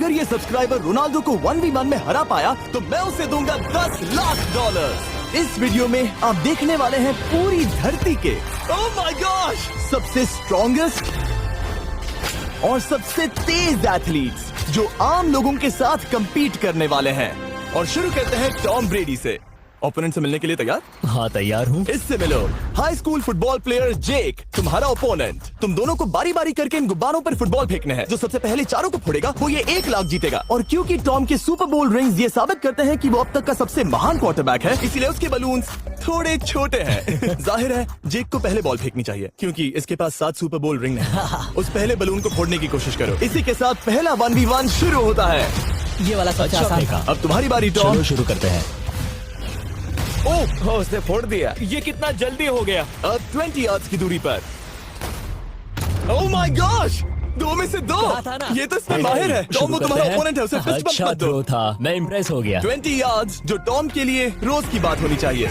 अगर ये subscriber Ronaldo को 1v1 में हरा पाया तो मैं उसे दूंगा $10 लाख। इस वीडियो में आप देखने वाले हैं पूरी धरती के ओह माय गॉश सबसे स्ट्रॉन्गेस्ट और सबसे तेज एथलीट्स जो आम लोगों के साथ compete करने वाले हैं। और शुरू करते हैं टॉम ब्रेडी से। ओपोनेंट से मिलने के लिए तैयार? हाँ तैयार हूँ। इससे मिलो। हाई स्कूल फुटबॉल प्लेयर जेक तुम्हारा ओपोनेंट। तुम दोनों को बारी बारी करके इन गुब्बारों पर फुटबॉल फेंकने हैं। जो सबसे पहले चारों को फोड़ेगा वो ये 1 लाख जीतेगा। और क्योंकि टॉम के सुपर बोल रिंग्स ये साबित करते हैं कि वो अब तक का सबसे महान क्वार्टरबैक है, इसीलिए उसके बलून्स थोड़े छोटे हैं। जाहिर है जेक को पहले बॉल फेंकनी चाहिए क्योंकि इसके पास 7 सुपर बोल रिंग है। उस पहले बलून को फोड़ने की कोशिश करो। इसी के साथ पहला 1v1 शुरू होता है। ये वाला सबसे आसान था। अब तुम्हारी बारी टॉम। शुरू करते हैं। ओह उसने फोड़ दिया। ये कितना जल्दी हो गया। अब 20 यार्ड्स की दूरी पर। ओह माय गॉश 2 में से 2। था ना? ये तो इसमें माहिर है। टॉम वो तुम्हारा ओपोनेंट है, उसे फिस्ट बम्प अच्छा मत दो। थ्रो था, मैं इम्प्रेस हो गया। 20 यार्ड्स जो टॉम के लिए रोज की बात होनी चाहिए।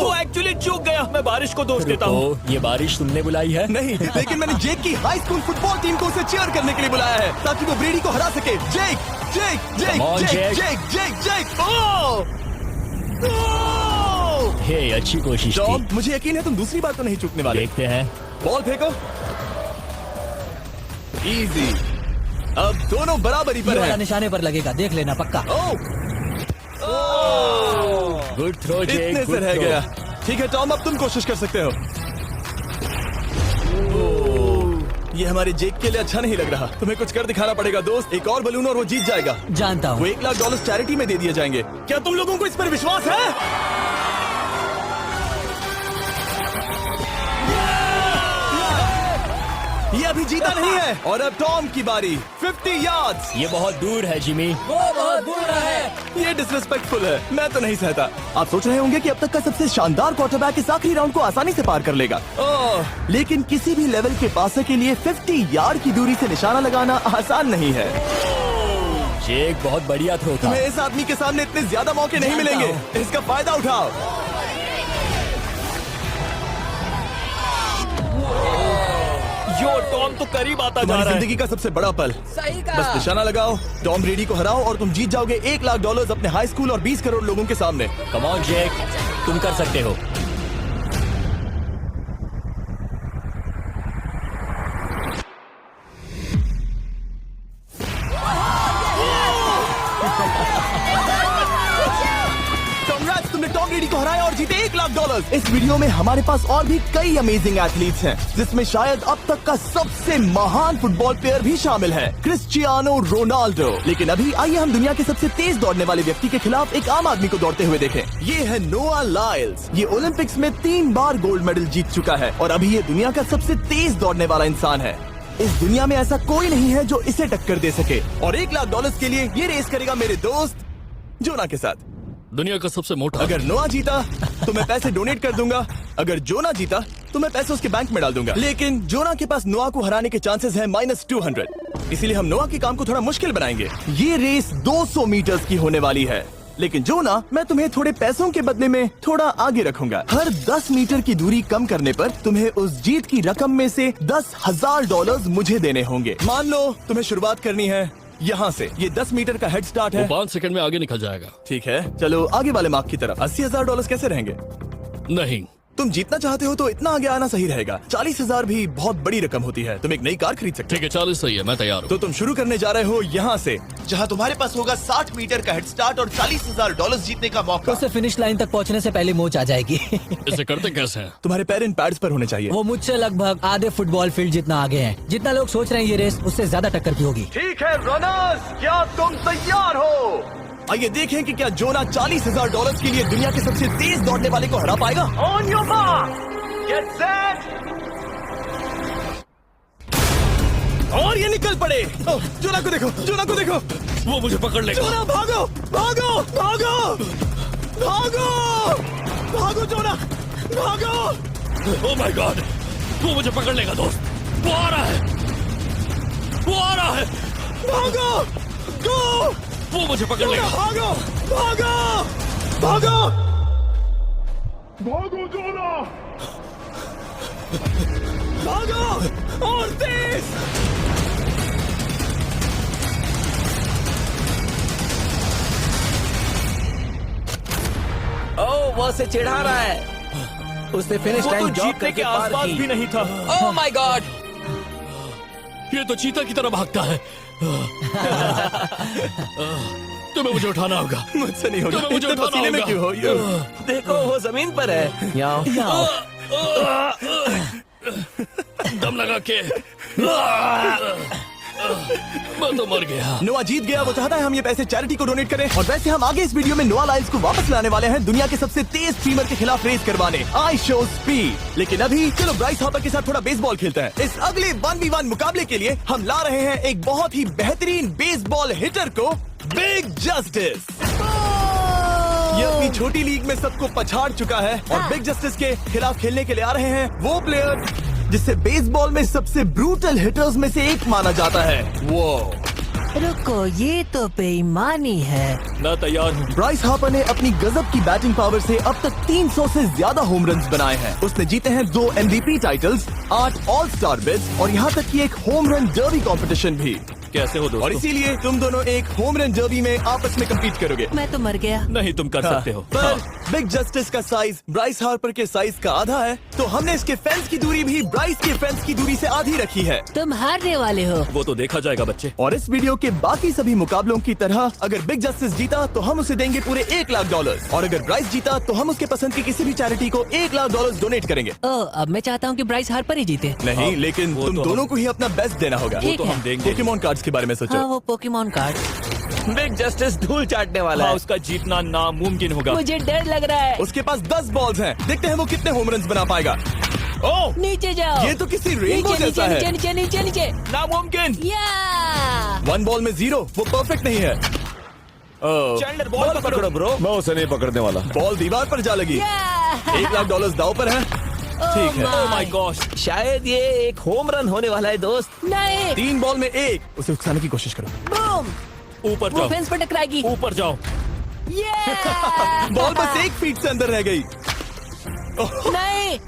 वो एक्चुअली चूक गया। मैं बारिश को दोष देता हूँ। तो ये बारिश तुमने बुलाई है? नहीं, लेकिन मैंने जेक की हाई स्कूल फुटबॉल टीम को उसे चीयर करने के लिए बुलाया है ताकि वो ब्रेडी को हरा सके। जेक जेक जेक Come on, जेक Jake. जेक जेक जेक ओह हे अच्छी कोशिश टॉम थी। मुझे यकीन है तुम दूसरी बार तो नहीं चूकने वाले। देखते हैं। बॉल फेंको। इजी। अब दोनों बराबरी ये पर वाला हैं। निशाने पर लगेगा, देख लेना पक्का। गुड थ्रो जेक, इतने से गुड रह थ्रो। गया। ठीक है टॉम अब तुम कोशिश कर सकते हो। ये हमारे जेक के लिए अच्छा नहीं लग रहा। तुम्हें कुछ कर दिखाना पड़ेगा दोस्त। एक और बलून और वो जीत जाएगा। जानता वो हूँ। $1 लाख चैरिटी में दे दिए जाएंगे। क्या तुम लोगों को इस पर विश्वास है? ये अभी जीता नहीं है। और अब टॉम की बारी। 50 यार्ड्स। ये बहुत दूर है जिमी। वो बहुत दूर है। ये डिसरिस्पेक्टफुल है। मैं तो नहीं सहता। आप सोच रहे होंगे कि अब तक का सबसे शानदार क्वार्टरबैक इस आखिरी राउंड को आसानी से पार कर लेगा। ओह, लेकिन किसी भी लेवल के पासर के लिए 50 यार्ड की दूरी से निशाना लगाना आसान नहीं है। जेक बहुत बढ़िया थ्रो था। तुम्हें इस आदमी के सामने इतने ज्यादा मौके नहीं जानता मिलेंगे। इसका फायदा उठाओ। यो टॉम तो करीब आता जा तुम्हारी रहा है। जिंदगी का सबसे बड़ा पल। सही बस निशाना लगाओ, टॉम ब्रेडी को हराओ और तुम जीत जाओगे $1 लाख अपने हाई स्कूल और 20 करोड़ लोगों के सामने। कम ऑन जेक, तुम कर सकते हो। Congrats, तुमने टॉम ब्रेडी को हराया और जीते $1 लाख। इस वीडियो में हमारे पास और भी कई अमेजिंग एथलीट्स हैं, जिसमें शायद अब तक का सबसे महान फुटबॉल प्लेयर भी शामिल है, क्रिस्टियानो रोनाल्डो। लेकिन अभी आइए हम दुनिया के सबसे तेज दौड़ने वाले व्यक्ति के खिलाफ एक आम आदमी को दौड़ते हुए देखें। ये है नोआ लाइल्स। ये ओलंपिक्स में 3 बार गोल्ड मेडल जीत चुका है और अभी ये दुनिया का सबसे तेज दौड़ने वाला इंसान है। इस दुनिया में ऐसा कोई नहीं है जो इसे टक्कर दे सके। और $1 लाख के लिए ये रेस करेगा मेरे दोस्त जोना के साथ। दुनिया का सबसे मोटा। अगर नोआ जीता तो मैं पैसे डोनेट कर दूंगा। अगर जोना जीता तो मैं पैसे उसके बैंक में डाल दूंगा। लेकिन जोना के पास नोआ को हराने के चांसेस हैं -200। इसीलिए हम नोआ के काम को थोड़ा मुश्किल बनाएंगे। ये रेस 200 मीटर्स की होने वाली है। लेकिन जोना, मैं तुम्हें थोड़े पैसों के बदले में थोड़ा आगे रखूंगा। हर 10 मीटर की दूरी कम करने पर तुम्हें उस जीत की रकम में से $10,000 मुझे देने होंगे। मान लो तुम्हें शुरुआत करनी है यहाँ से। ये 10 मीटर का हेड स्टार्ट है। 5 सेकंड में आगे निकल जाएगा। ठीक है, चलो आगे वाले मार्क की तरफ। $80,000 कैसे रहेंगे? नहीं, तुम जीतना चाहते हो तो इतना आगे आना सही रहेगा। 40,000 भी बहुत बड़ी रकम होती है। तुम एक नई कार खरीद सकते ठीक है 40 सही है, मैं तैयार हो। हूँ। तो तुम शुरू करने जा रहे हो यहाँ से, जहाँ तुम्हारे पास होगा 60 मीटर का हेड स्टार्ट और $40,000 जीतने का मौका। उसे फिनिश लाइन तक पहुंचने से पहले मोच आ जाएगी। इसे करते कैसे हैं? तुम्हारे पैर इन पैड्स पर होने चाहिए। वो मुझसे लगभग आधे फुटबॉल फील्ड जितना आगे हैं। जितना लोग सोच रहे हैं ये रेस उससे ज्यादा टक्कर की होगी। ठीक है रनर्स, क्या तुम तैयार हो? आइए देखें कि क्या जोना $40,000 के लिए दुनिया के सबसे तेज दौड़ने वाले को हरा पाएगा। On your mark, get set, और ये निकल पड़े। जोना को देखो, जोना को देखो। वो मुझे पकड़ लेगा। जोना भागो, भागो, भागो, भागो, भागो जोना, भागो। ओह माय गॉड, वो मुझे पकड़ लेगा दोस्त। वो आ रहा है, वो आ रहा है। भागो, गो, वो मुझे पकड़ लेगा। भागो, भागो, भागो, भागो जोना! भागो और तेज। वो उसे चिढ़ा रहा है। उसने फिनिश वो तो लाइन जॉग जीतने के करके पार आसपास की। भी नहीं था। Oh my God! ये तो चीता की तरह भागता है। तुम्हें मुझे उठाना होगा। मुझसे नहीं होगा। तुम्हें मुझे इतने उठाना पसीने में होगा। क्यों हो? देखो वो जमीन पर है। याओ। दम लगा के मैं तो मर गया। नोआ जीत गया। वो चाहता है हम ये पैसे चैरिटी को डोनेट करें। और वैसे हम आगे इस वीडियो में नोआ लाइल्स को वापस लाने वाले हैं दुनिया के सबसे तेज स्ट्रीमर के खिलाफ रेस करवाने, आई शो स्पीड। लेकिन अभी चलो ब्राइस हापर के साथ थोड़ा बेसबॉल खेलते हैं। इस अगले 1v1 मुकाबले के लिए हम ला रहे हैं एक बहुत ही बेहतरीन बेसबॉल हिटर को, बिग जस्टिस। ये अपनी छोटी लीग में सबको पछाड़ चुका है और बिग जस्टिस के खिलाफ खेलने के लिए आ रहे हैं वो प्लेयर जिसे बेसबॉल में सबसे ब्रूटल हिटर्स में से एक माना जाता है। वो रुको, ये तो बेईमानी है। मैं तैयार हूँ। ब्राइस हापर ने अपनी गजब की बैटिंग पावर से अब तक 300 से ज्यादा होम रन्स बनाए हैं। उसने जीते हैं 2 MVP titles, 8 all star bids और यहाँ तक कि एक होम रन डर्बी कंपटीशन भी। कैसे हो और दोस्तों? इसीलिए तुम दोनों एक होम रन डर्बी में आपस में कम्पीट करोगे। मैं तो मर गया। नहीं, तुम कर सकते हो। पर बिग जस्टिस का साइज ब्राइस हार्पर के साइज का आधा है, तो हमने इसके फेंस की दूरी भी ब्राइस के फेंस की दूरी से आधी रखी है। तुम हारने वाले हो। वो तो देखा जाएगा बच्चे। और इस वीडियो के बाकी सभी मुकाबलों की तरह अगर बिग जस्टिस जीता तो हम उसे देंगे पूरे $1 लाख और अगर ब्राइस जीता तो हम उसके पसंद की किसी भी चैरिटी को $1 लाख डोनेट करेंगे। ओ, अब मैं चाहता हूँ कि ब्राइस हार्पर ही जीते। नहीं, लेकिन वो तुम तो दोनों को ही अपना बेस्ट देना होगा। वो तो हम देंगे। पोकेमॉन कार्ड्स के बारे में हाँ, सोचो। वो पोकेमॉन कार्ड। बिग जस्टिस धूल चाटने वाला हाँ, है। उसका जीतना नामुमकिन होगा। मुझे डर लग रहा है। उसके पास 10 बॉल्स हैं। देखते हैं वो कितने होम रन्स बना पाएगा। ओह, नीचे जाओ। ये तो किसी रेनबो नीचे जैसा नीचे है। नीचे नीचे नीचे नामुमकिन। या 1 बॉल में 0, वो परफेक्ट नहीं है। चैंडलर बॉल पकड़ो ब्रो। मैं उसे नहीं पकड़ने वाला। बॉल दीवार पर जा लगी। $1 लाख दाव पर है। ठीक है। Oh my gosh. शायद ये एक होम रन होने वाला है दोस्त। नहीं। 3 बॉल में 1, उसे उकसाने की कोशिश करो। बूम। ऊपर वो जाओ, फेंस पर टकराएगी। ऊपर जाओ। बॉल बस 1 फीट से अंदर रह गई। नहीं।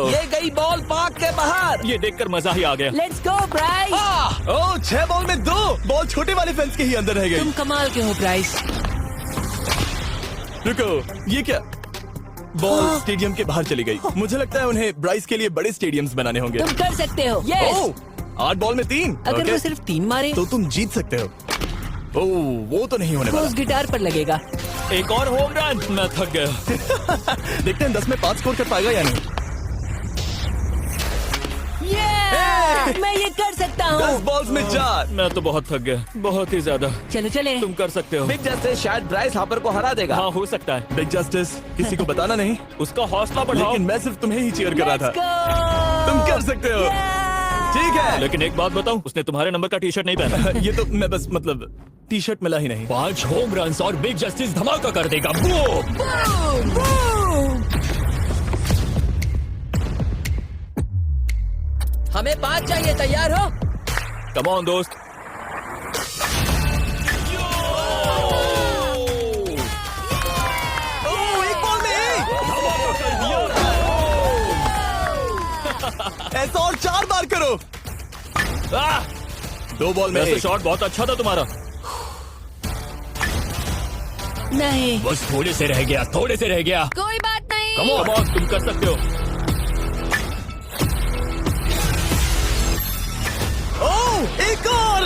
ये गई बॉल पार्क के बाहर। ये देखकर मजा ही आ गया। Let's go Bryce. Oh, 6 ball में 2, बॉल छोटे वाले फेंस के ही अंदर रह तुम गई। कमाल के हो ब्राइस। रुको, ये क्या? बॉल स्टेडियम के बाहर चली गई। मुझे लगता है उन्हें ब्राइस के लिए बड़े स्टेडियम्स बनाने होंगे। तुम कर सकते हो। यस। ओह, 8 बॉल में 3। अगर वो सिर्फ 3 मारे तो तुम जीत सकते हो। ओह, वो तो नहीं होने तो वाला। उस गिटार पर लगेगा। एक और होम रन। मैं थक गया। देखते हैं 10 में 5 स्कोर कर पाएगा या नहीं। मैं ये कर सकता 10 हूँ। बॉल्स में 4। मैं तो बहुत थक गया, बहुत ही ज्यादा। चलो चले। तुम कर सकते हो। बिग जस्टिस शायद ब्राइस हापर को हरा देगा। हाँ, हो सकता है। बिग जस्टिस किसी को बताना नहीं, उसका हौसला बढ़ाओ। लेकिन मैं सिर्फ तुम्हें ही चीयर कर रहा Let's था। go! तुम कर सकते हो। ठीक है। लेकिन एक बात बताऊं, उसने तुम्हारे नंबर का टी शर्ट नहीं पहना। ये तो मैं बस मतलब टी शर्ट मिला ही नहीं। 5 होम रन और बिग जस्टिस धमाका कर देगा। बूम! हमें 5 चाहिए। तैयार हो? कम ऑन दोस्त। ओह, 1 बॉल में 1। ऐसा और 4 बार करो। 2 बॉल में वैसे 1। शॉट बहुत अच्छा था तुम्हारा। नहीं। बस थोड़े से रह गया, थोड़े से रह गया। कोई बात नहीं। कम ऑन, तुम कर सकते हो। ओह, एक और।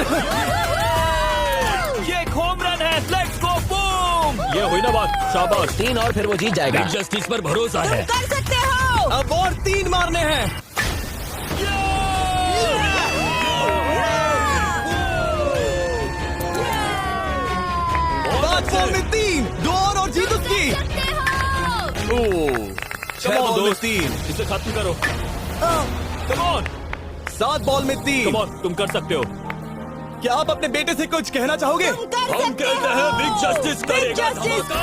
ये एक होम रन है। Let's go, boom! ये हुई ना बात। शाबाश। 3 और फिर वो जीत जाएगा। बिग जस्टिस पर भरोसा है। कर सकते हो। अब और 3 मारने हैं। 5 बॉल में 3, 2 और जीत उसकी। ओह, 6 बॉल में 3, इसे खत्म करो। कम ऑन, 7 बॉल में 3। कम ऑन, तुम कर सकते हो। क्या आप अपने बेटे से कुछ कहना चाहोगे? हम कहते हैं बिग जस्टिस करेगा धमाका।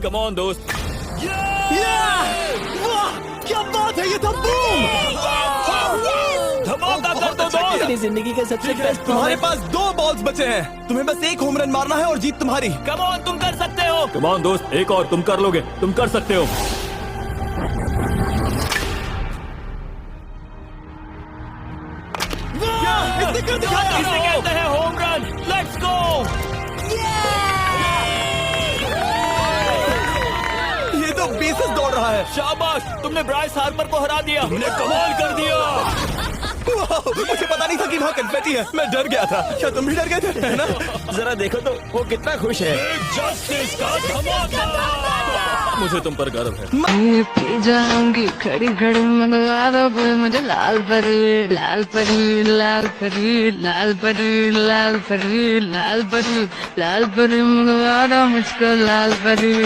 कम ऑन दोस्त। वाह, क्या बात है, ये था बूम। धमाका कर दो अच्छा किया। दोस्त। मेरी जिंदगी का सबसे बेस्ट तुम्हारे पास 2 बॉल्स बचे हैं। तुम्हें बस 1 होम रन मारना है और जीत तुम्हारी। कम ऑन, तुम कर सकते हो। कम ऑन दोस्त, एक और, तुम कर लोगे, तुम कर सकते हो। इसने कर दिखाया। इसे कहते हैं होम रन। Let's go. पेसेस दौड़ रहा है। शाबाश, तुमने ब्राइस हार्पर को हरा दिया। तुमने कमाल कर दिया। वाह, मुझे पता नहीं था कि वहाँ कन्फेटी है। मैं डर गया था। क्या तुम भी डर गए थे? है ना? जरा देखो तो वो कितना खुश है। जस्टिस का धमाका। मुझे तुम पर गर्व है। मैं पी जाऊंगी खड़ी खड़ी मंगवा दो कोई मुझे लाल परी लाल परी लाल परी लाल परी लाल परी लाल परी लाल परी मंगवा दो मुझको लाल परी।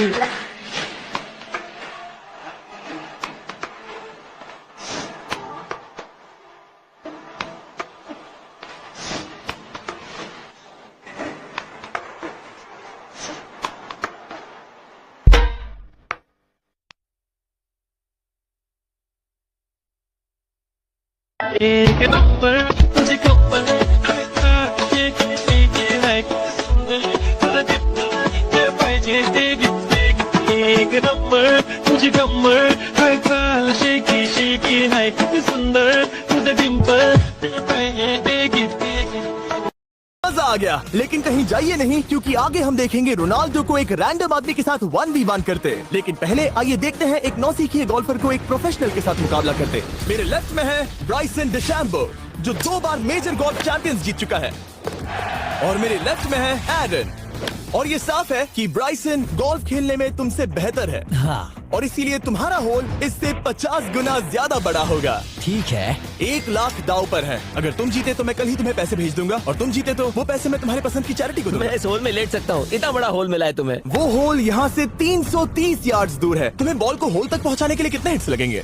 एक नंबर तुझे कमर ये है एक नंबर तुझे कमर शेकी शेकी है सुंदर तुझे डिंपल मजा आ गया। लेकिन कहीं जाइए नहीं, क्योंकि आगे हम देखेंगे रोनाल्डो को एक रैंडम आदमी के साथ 1v1 करते। लेकिन पहले आइए देखते हैं एक नौसिखिए गोल्फर को एक प्रोफेशनल के साथ मुकाबला करते। मेरे लेफ्ट में है ब्राइसन डिशैम्बो, जो 2 बार मेजर गोल्फ चैंपियंस जीत चुका है, और मेरे लेफ्ट में है एरन। और ये साफ है कि ब्राइसन गोल्फ खेलने में तुमसे बेहतर है, हाँ और इसीलिए तुम्हारा होल इससे 50 गुना ज्यादा बड़ा होगा। ठीक है। 1 लाख दाव पर है। अगर तुम जीते तो मैं कल ही तुम्हें पैसे भेज दूंगा, और तुम जीते तो वो पैसे मैं तुम्हारे पसंद की चैरिटी को दूंगा। मैं इस होल में लेट सकता हूँ, इतना बड़ा होल मिला है तुम्हें। वो होल यहाँ से 330 यार्ड्स दूर है। तुम्हें बॉल को होल तक पहुँचाने के लिए कितने हिट्स लगेंगे?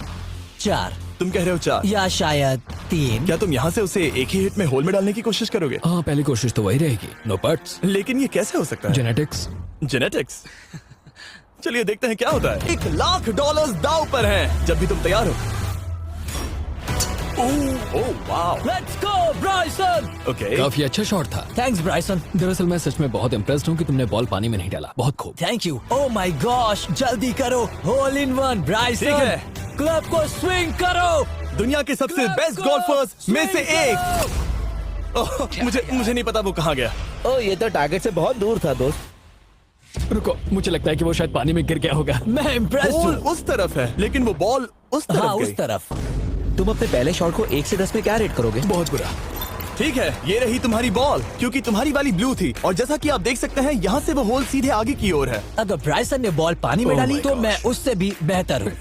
4 तुम कह रहे हो 4? या शायद 3। क्या तुम यहाँ से उसे एक ही हिट में होल में डालने की कोशिश करोगे? हाँ, पहली कोशिश तो वही रहेगी। नो पट्स। लेकिन ये कैसे हो सकता है? जेनेटिक्स। जेनेटिक्स। चलिए देखते हैं क्या होता है। $1 लाख दाव पर है, जब भी तुम तैयार हो। Oh wow, let's go Bryson. Okay. काफी अच्छा शॉट था। Thanks Bryson. दरअसल मैं सच में बहुत इम्प्रेस्ड हूँ कि तुमने बॉल पानी में नहीं डाला। बहुत खूब। Thank you. Oh my gosh, जल्दी करो। होल इन 1 ब्राइसन। ठीक है। क्लब को स्विंग करो। दुनिया के सबसे बेस्ट गोल्फर्स में से एक। ओह, मुझे नहीं पता वो कहाँ गया। ओ, ये तो टारगेट से बहुत दूर था दोस्त। रुको, मुझे लगता है कि वो शायद पानी में गिर गया होगा। मैं इम्प्रेस्ड बॉल हूँ। उस तरफ है, लेकिन वो बॉल उस तरफ हाँ, गई। उस तरफ। तुम अपने पहले शॉट को 1 से 10 में क्या रेट करोगे? बहुत बुरा। ठीक है, ये रही तुम्हारी बॉल, क्योंकि तुम्हारी वाली ब्लू थी, और जैसा कि आप देख सकते हैं यहाँ से वो होल सीधे आगे की ओर है। अगर ब्राइसन ने बॉल पानी में Oh डाली my तो gosh. मैं उससे भी बेहतर हूँ।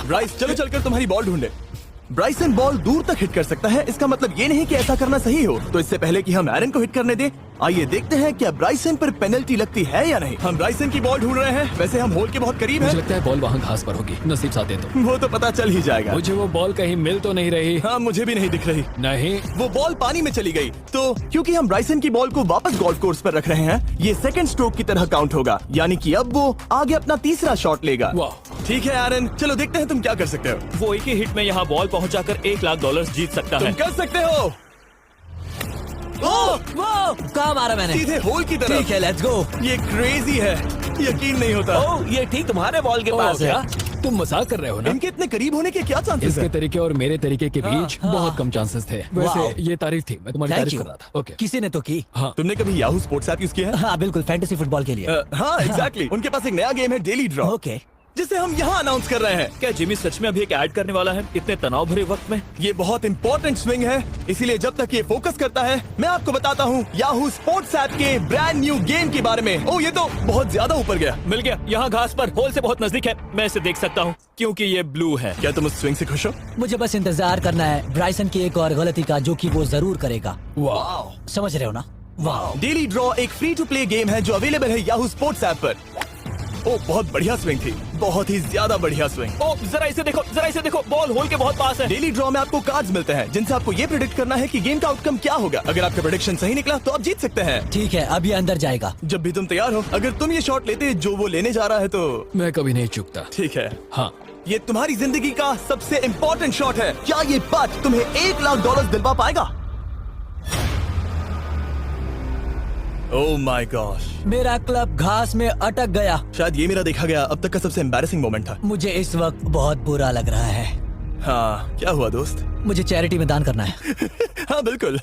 ब्राइस, चलो चलकर तुम्हारी बॉल ढूंढे। ब्राइसन बॉल दूर तक हिट कर सकता है, इसका मतलब ये नहीं कि ऐसा करना सही हो। तो इससे पहले कि हम एरन को हिट करने दें, आइए देखते हैं क्या ब्राइसन पर पेनल्टी लगती है या नहीं। हम ब्राइसन की बॉल ढूंढ रहे हैं। वैसे हम होल के बहुत करीब मुझे हैं। लगता है बॉल वहाँ घास पर होगी। नसीब साथ दे तो। वो तो पता चल ही जाएगा। मुझे वो बॉल कहीं मिल तो नहीं रही। हाँ, मुझे भी नहीं दिख रही। नहीं। वो बॉल पानी में चली गई। तो क्योंकि हम ब्राइसन की बॉल को वापस गोल्फ कोर्स पर रख रहे हैं, ये सेकंड स्ट्रोक की तरह काउंट होगा, यानी कि अब वो आगे अपना तीसरा शॉट लेगा। वाह। ठीक है एरन, चलो देखते हैं तुम क्या कर सकते हो। वो एक ही हिट में यहाँ बॉल पहुँचाकर $1 लाख जीत सकता तुम कर सकते हो। ओह, वो कहाँ मारा मैंने? सीधे होल की तरफ। ठीक है, लेट्स गो। ये क्रेजी है, यकीन नहीं होता। ओ, ये ठीक तुम्हारे बॉल के पास है। तुम मजाक कर रहे हो ना? इनके इतने करीब होने के क्या चांसेस इसके हैं? तरीके और मेरे तरीके के बीच हाँ। बहुत कम चांसेस थे। वाह। वैसे ये तारीफ थी, मैं तुम्हारी थैंक तारीफ यू। कर रहा था। ओके। किसी ने तो की। हाँ। तुमने कभी याहू स्पोर्ट्स ऐप यूज किया है? हाँ बिल्कुल, फैंटेसी फुटबॉल के लिए। हाँ, एग्जैक्टली। उनके पास एक नया गेम है, डेली ड्रॉ, ओके। जिसे हम यहाँ अनाउंस कर रहे हैं। क्या जिमी सच में अभी एक ऐड करने वाला है इतने तनाव भरे वक्त में? ये बहुत इंपॉर्टेंट स्विंग है, इसीलिए जब तक ये फोकस करता है, मैं आपको बताता हूँ याहू स्पोर्ट्स ऐप के ब्रांड न्यू गेम के बारे में। ओह, ये तो बहुत ज्यादा ऊपर गया। मिल गया। यहाँ घास पर होल से बहुत नजदीक है। मैं इसे देख सकता हूँ क्योंकि ये ब्लू है। क्या तुम उस स्विंग से खुश हो? मुझे बस इंतजार करना है ब्राइसन की एक और गलती का, जो कि वो जरूर करेगा। वाह। समझ रहे हो ना? वाह। डेली ड्रॉ एक फ्री टू प्ले गेम है जो अवेलेबल है याहू स्पोर्ट्स ऐप पर। ओ, बहुत बढ़िया स्विंग थी, बहुत ही ज्यादा बढ़िया स्विंग। ओ, जरा इसे देखो, बॉल होल के बहुत पास है। डेली ड्रॉ में आपको कार्ड्स मिलते हैं, जिनसे आपको ये प्रेडिक्ट करना है कि गेम का आउटकम क्या होगा। अगर आपका प्रेडिक्शन सही निकला तो आप जीत सकते हैं। ठीक है, अभी अंदर जाएगा। जब भी तुम तैयार हो, अगर तुम ये शॉट लेते जो वो लेने जा रहा है तो मैं कभी नहीं चूकता। ठीक है। हाँ। ये तुम्हारी जिंदगी का सबसे इम्पोर्टेंट शॉट है। क्या ये पट तुम्हें $1 लाख दिलवा पाएगा? ओह माय गॉश, मेरा क्लब घास में अटक गया। शायद ये मेरा देखा गया अब तक का सबसे एम्बैरेसिंग मोमेंट था। मुझे इस वक्त बहुत बुरा लग रहा है। हाँ, क्या हुआ दोस्त? मुझे चैरिटी में दान करना है। हाँ बिल्कुल।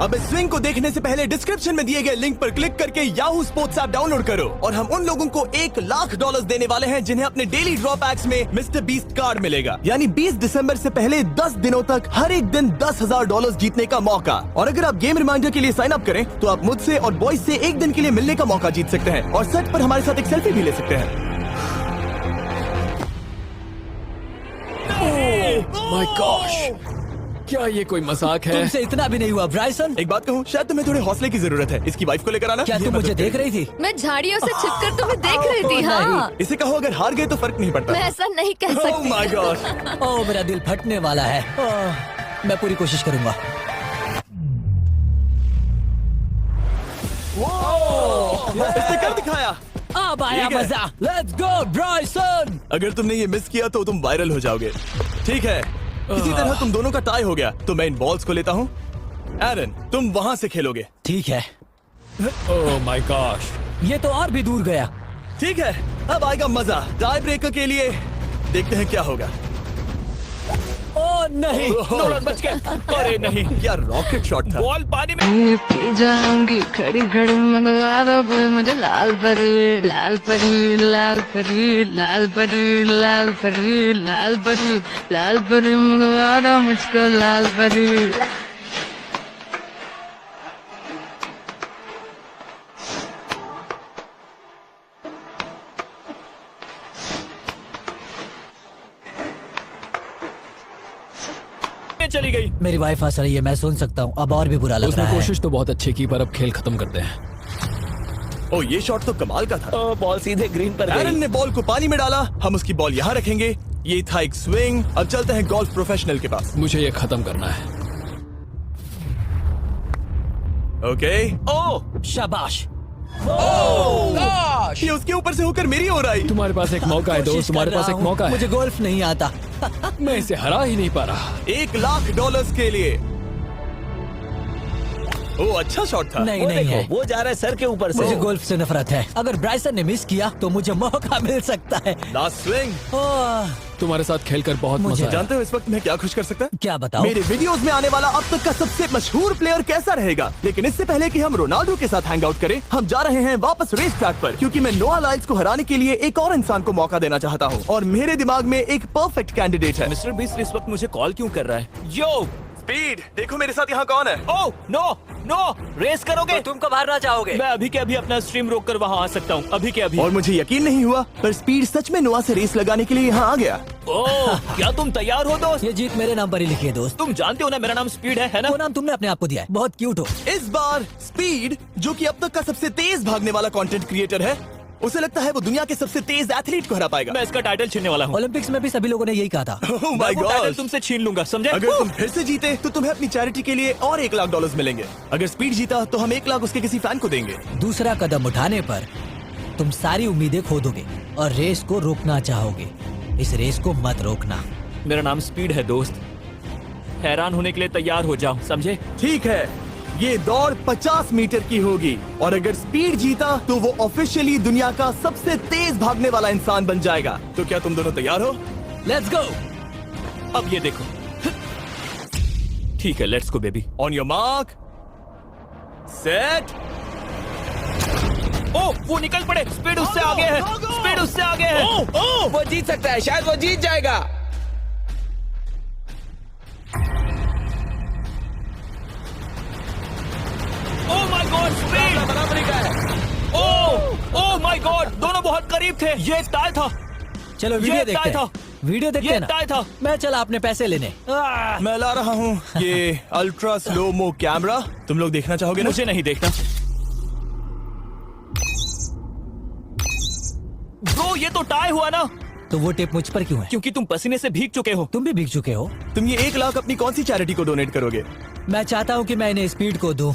अब इस स्विंग को देखने से पहले डिस्क्रिप्शन में दिए गए लिंक पर क्लिक करके याहू स्पोर्ट्स ऐप डाउनलोड करो और हम उन लोगों को $1,00,000 देने वाले हैं जिन्हें अपने डेली ड्रॉ पैक्स में मिस्टर बीस्ट कार्ड मिलेगा। यानी 20 दिसंबर से पहले 10 दिनों तक हर एक दिन $10,000 जीतने का मौका। और अगर आप गेम रिमाइंडर के लिए साइन अप करें तो आप मुझसे और बॉयज से एक दिन के लिए मिलने का मौका जीत सकते हैं और सेट पर हमारे साथ एक सेल्फी भी ले सकते हैं। माय गॉश, क्या ये कोई मजाक है? तुमसे इतना भी नहीं हुआ ब्राइसन। एक बात कहूँ, शायद तुम्हें थोड़े हौसले की जरूरत है। इसकी वाइफ को लेकर आना। क्या ये तुम मुझे मदद देख करेगी। रही थी? मैं झाड़ियों से छिपकर तुम्हें देख रही थी। हाँ, इसे कहो अगर हार गए तो फर्क नहीं पड़ता। मैं ऐसा नहीं कह Oh सकती। my gosh! ओह मेरा दिल फटने वाला है। मैं पूरी कोशिश करूंगा। इसने कर दिखाया। अब आया ठीक है। मजा। Let's go Bryson. अगर तुमने ये मिस किया तो तुम वायरल हो जाओगे। ठीक है, इसी तरह तुम दोनों का टाई हो गया तो मैं इन बॉल्स को लेता हूँ। एरन, तुम वहाँ से खेलोगे। ठीक है, ओह माय गॉश, ये तो और भी दूर गया। ठीक है, अब आएगा मजा। टाई ब्रेकर के लिए देखते हैं क्या होगा। ओह नहीं, नोलन बच गया। अरे नहीं, क्या रॉकेट शॉट था। बॉल पानी में। ये पी जाऊंगी खड़ी खड़ी मंगवा दो फिर मुझे लाल परी लाल परी लाल परी लाल परी लाल परी लाल परी लाल परी मंगवा दो मुझको लाल परी। चली गई। मेरी वाइफ हंस रही है, मैं सुन सकता हूँ। अब और भी बुरा लग उसने रहा है। कोशिश तो बहुत अच्छी की, पर अब खेल खत्म करते हैं। ओ, ये शॉट तो कमाल का था। बॉल सीधे ग्रीन पर एरन गई। ने बॉल को पानी में डाला। हम उसकी बॉल यहाँ रखेंगे। ये था एक स्विंग। अब चलते हैं गोल्फ प्रोफेशनल के पास। मुझे ये खत्म करना है। ओके। ओह शाबाश। ये उसके ऊपर से होकर मेरी ओर आई। तुम्हारे पास एक मौका है दोस्त, कोशिश तुम्हारे कर पास रहा एक हूँ। मौका है। मुझे गोल्फ नहीं आता। मैं इसे हरा ही नहीं पा रहा। $1,00,000 के लिए। ओ, अच्छा शॉट था। नहीं वो नहीं देखो, है। वो जा रहा है सर के ऊपर से। मुझे गोल्फ से नफरत है। अगर ब्राइसन ने मिस किया तो मुझे मौका मिल सकता है। Last swing. ओह, तुम्हारे साथ खेलकर बहुत मुझे मजा आया। जानते हो इस वक्त मैं क्या खुश कर सकता है? क्या बताओ? मेरे वीडियोस में आने वाला अब तक का सबसे मशहूर प्लेयर कैसा रहेगा। लेकिन इससे पहले कि हम रोनाल्डो के साथ हैंग आउट करें, हम जा रहे हैं वापस रेस ट्रैक पर, क्योंकि मैं नोआ लाइल्स को हराने के लिए एक और इंसान को मौका देना चाहता हूँ और मेरे दिमाग में एक परफेक्ट कैंडिडेट है। मिस्टर बीस्ट इस वक्त मुझे कॉल क्यों कर रहा है? यो, स्पीड, देखो मेरे साथ यहाँ कौन है। ओह नो नो, रेस करोगे? तुम कब हारना चाहोगे? मैं अभी के अभी अपना स्ट्रीम रोक कर वहाँ आ सकता हूँ, अभी के अभी। और मुझे यकीन नहीं हुआ, पर स्पीड सच में नोआ से रेस लगाने के लिए यहाँ आ गया। ओह, क्या तुम तैयार हो दोस्त? ये जीत मेरे नाम पर ही लिखी है दोस्त। तुम जानते हो ना मेरा नाम स्पीड है ना? वो नाम तुमने अपने आप को दिया है। बहुत क्यूट हो। इस बार स्पीड, जो कि अब तक का सबसे तेज भागने वाला कंटेंट क्रिएटर है, उसे लगता है वो दुनिया के सबसे तेज एथलीट को हरा पाएगा। मैं इसका टाइटल छीनने वाला हूँ। ओलंपिक्स में भी सभी लोगों ने यही कहा था। Oh मैं my वो टाइटल God! तुमसे छीन लूंगा, समझे? अगर तुम फिर से जीते तो तुम्हें अपनी चैरिटी के लिए और $1,00,000 मिलेंगे। अगर स्पीड जीता तो हम 1,00,000 उसके किसी फैन को देंगे। दूसरा कदम उठाने पर तुम सारी उम्मीदें खो दोगे और रेस को रोकना चाहोगे। इस रेस को मत रोकना। मेरा नाम स्पीड है दोस्त। हैरान होने के लिए तैयार हो जाओ, समझे? ठीक है, ये दौड़ 50 मीटर की होगी और अगर स्पीड जीता तो वो ऑफिशियली दुनिया का सबसे तेज भागने वाला इंसान बन जाएगा। तो क्या तुम दोनों तैयार हो? Let's go. अब ये देखो। ठीक है, let's go baby. On your mark, set. Oh, वो निकल पड़े। स्पीड उससे आगे है। स्पीड उससे आगे है। वो जीत सकता है, शायद वो जीत जाएगा। ओह माय गॉड, स्पीड बराबरी का है। ओह माय गॉड, दोनों बहुत करीब थे। ये टाई था। चलो वीडियो ये देखते टाई था। हैं। वीडियो देखते ये हैं ना। टाई था। मैं चला अपने पैसे लेने। मैं ला रहा हूँ ये अल्ट्रा स्लो मो कैमरा। तुम लोग देखना चाहोगे ना? मुझे नहीं देखना। ब्रो, ये तो टाई हुआ ना, तो वो टेप मुझ पर क्यों है? क्योंकि तुम पसीने से भीग चुके हो। तुम भी भीग चुके हो। तुम ये 1,00,000 अपनी कौन सी चैरिटी को डोनेट करोगे? मैं चाहता हूँ कि मैं इन्हें स्पीड को दूं।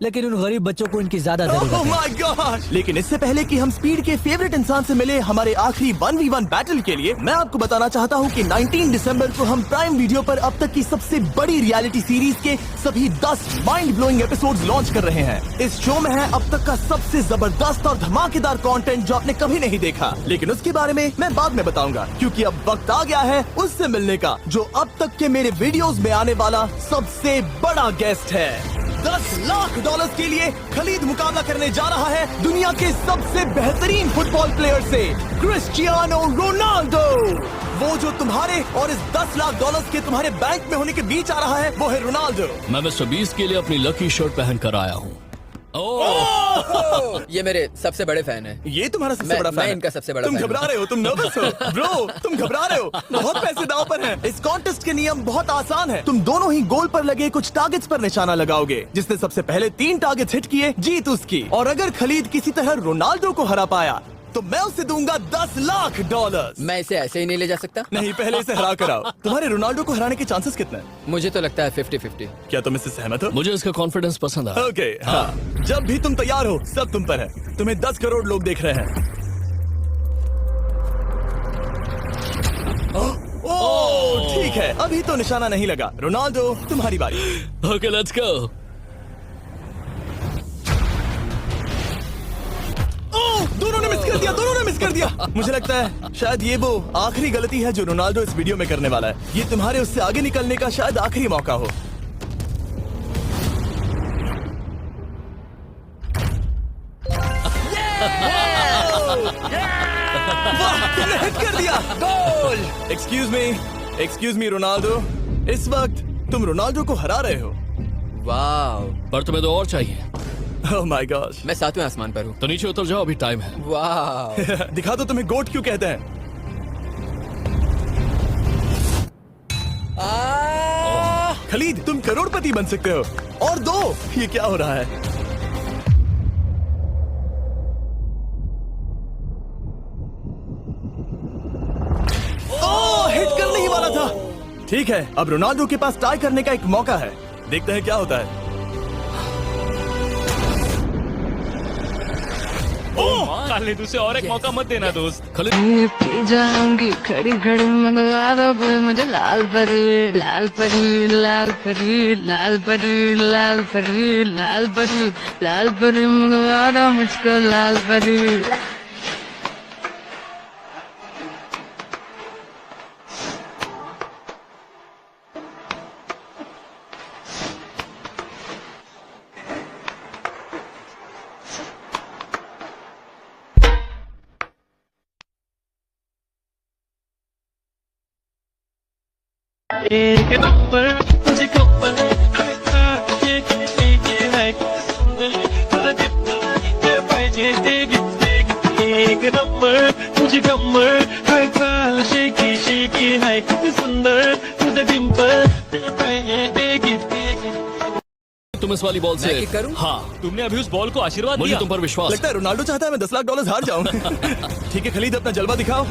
लेकिन उन गरीब बच्चों को इनकी ज्यादा ओह जरूरत है। My God! लेकिन इससे पहले कि हम स्पीड के फेवरेट इंसान से मिले हमारे आखिरी 1v1 बैटल के लिए, मैं आपको बताना चाहता हूं कि 19 दिसंबर को हम प्राइम वीडियो पर अब तक की सबसे बड़ी रियलिटी सीरीज के सभी 10 माइंड ब्लोइंग एपिसोड्स लॉन्च कर रहे हैं। इस शो में है अब तक का सबसे जबरदस्त और धमाकेदार कंटेंट जो आपने कभी नहीं देखा, लेकिन उसके बारे में मैं बाद में बताऊंगा, क्योंकि अब वक्त आ गया है उससे मिलने का जो अब तक के मेरे वीडियोस में आने वाला सबसे बड़ा गेस्ट है। $10 लाख के लिए खलीद मुकाबला करने जा रहा है दुनिया के सबसे बेहतरीन फुटबॉल प्लेयर से, क्रिस्टियानो रोनाल्डो। वो जो तुम्हारे और इस $10 लाख के तुम्हारे बैंक में होने के बीच आ रहा है, वो है रोनाल्डो। मैं मिस्टर बीस्ट के लिए अपनी लकी शर्ट पहन कर आया हूँ। ये मेरे सबसे बड़े फैन है। ये तुम्हारा सबसे मैं- बड़ा फैन मैं है। इनका सबसे बड़ा तुम फैन घबरा हूं। रहे हो, तुम नर्वस हो ब्रो, तुम घबरा रहे हो। बहुत पैसे दांव पर हैं। इस कॉन्टेस्ट के नियम बहुत आसान है। तुम दोनों ही गोल पर लगे कुछ टारगेट्स पर निशाना लगाओगे। जिसने सबसे पहले 3 टारगेट्स हिट किए जीत उसकी। और अगर खलीद किसी तरह रोनाल्डो को हरा पाया तो मैं उसे दूंगा $10 लाख। मैं इसे ऐसे ही नहीं ले जा सकता। नहीं, पहले इसे हरा कर आओ। तुम्हारे रोनाल्डो को हराने के चांसेस कितने हैं? मुझे तो लगता है 50-50। क्या तुम इससे सहमत हो? मुझे इसका कॉन्फिडेंस पसंद आया। ओके, हाँ। जब भी तुम तैयार हो सब तुम पर है। तुम्हें 10 करोड़ लोग देख रहे हैं। ओह, ठीक है, अभी तो निशाना नहीं लगा। रोनाल्डो, तुम्हारी बारी। Okay let's go. ओह, दोनों ने मिस कर दिया, दोनों ने मिस कर दिया। मुझे लगता है शायद ये वो आखिरी गलती है जो रोनाल्डो इस वीडियो में करने वाला है। ये तुम्हारे उससे आगे निकलने का शायद आखिरी मौका हो। वाह, तुमने हिट कर दिया। गोल! एक्सक्यूज मी रोनाल्डो, इस वक्त तुम रोनाल्डो को हरा रहे हो। वाह, पर तुम्हें तो और चाहिए। Oh my gosh. मैं 7वें आसमान पर हूँ। तो नीचे उतर जाओ, अभी टाइम है। वाह, दिखा दो तुम्हें गोट क्यों कहते हैं। खलीद, तुम करोड़पति बन सकते हो। और दो, ये क्या हो रहा है? ओह, हिट करने ही वाला था। ठीक है, अब रोनाल्डो के पास टाई करने का एक मौका है। देखते हैं क्या होता है। खालिद, उसे और एक मौका मत देना दोस्त। खलीद, ये पी जाऊंगी खड़ी खड़ी मंगवा दो फिर मुझे लाल परी लाल परी लाल परी लाल परी लाल परी लाल परी लाल परी मंगवा दो मुझको लाल परी। एक नंबर मुझे कमर ये है सुंदर तुझे दिल पाहिजे एक नंबर मुझे कमर हर काल शेकी शेकी है सुंदर तुझे डिंपल तुम इस वाली बॉल से मैं किक करूं? हाँ, तुमने अभी उस बॉल को आशीर्वाद मुझे दिया। तुम पर विश्वास लगता है रोनाल्डो चाहता है मैं $10 लाख हार जाऊं। ठीक है खलीद, अपना जलवा दिखाओ।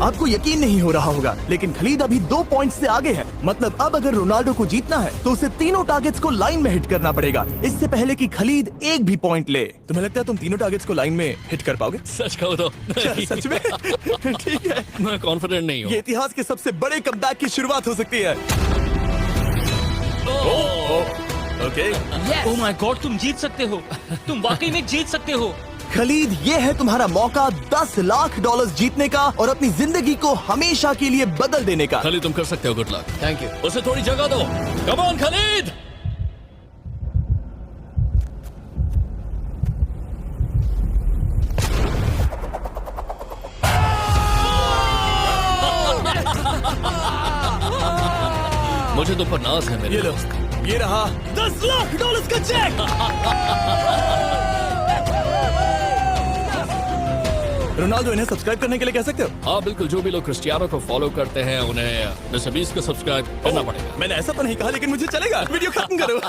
आपको यकीन नहीं हो रहा होगा, लेकिन खलीद अभी 2 पॉइंट से आगे है। मतलब अब अगर रोनाल्डो को जीतना है तो उसे तीनों टारगेट्स को लाइन में हिट करना पड़ेगा, इससे पहले कि खलीद एक भी पॉइंट ले। तुम्हें लगता है तुम तीनों टारगेट्स को लाइन में हिट कर पाओगे? सच कहो तो सच में? ठीक है, मैं कॉन्फिडेंट नहीं ये हूँ। इतिहास के सबसे बड़े कमबैक की शुरुआत हो सकती है। ओके, ओह माय गॉड, तुम जीत सकते हो। तुम वाकई में जीत सकते हो। खलीद, ये है तुम्हारा मौका $10 लाख जीतने का और अपनी जिंदगी को हमेशा के लिए बदल देने का। खलीद, तुम कर सकते हो। Good luck. Thank you. उसे थोड़ी जगह दो। Come on Khalid. मुझे तुम पर नाज है मेरे ये लो, दोस्त। ये रहा $10 लाख का चेक। रोनाल्डो, इन्हें सब्सक्राइब करने के लिए कह सकते हो? हाँ बिल्कुल, जो भी लोग क्रिस्टियानो को फॉलो करते हैं उन्हें मिस्टर बीस्ट को सब्सक्राइब करना पड़ेगा। मैंने ऐसा तो नहीं कहा, लेकिन मुझे चलेगा। वीडियो खत्म करो।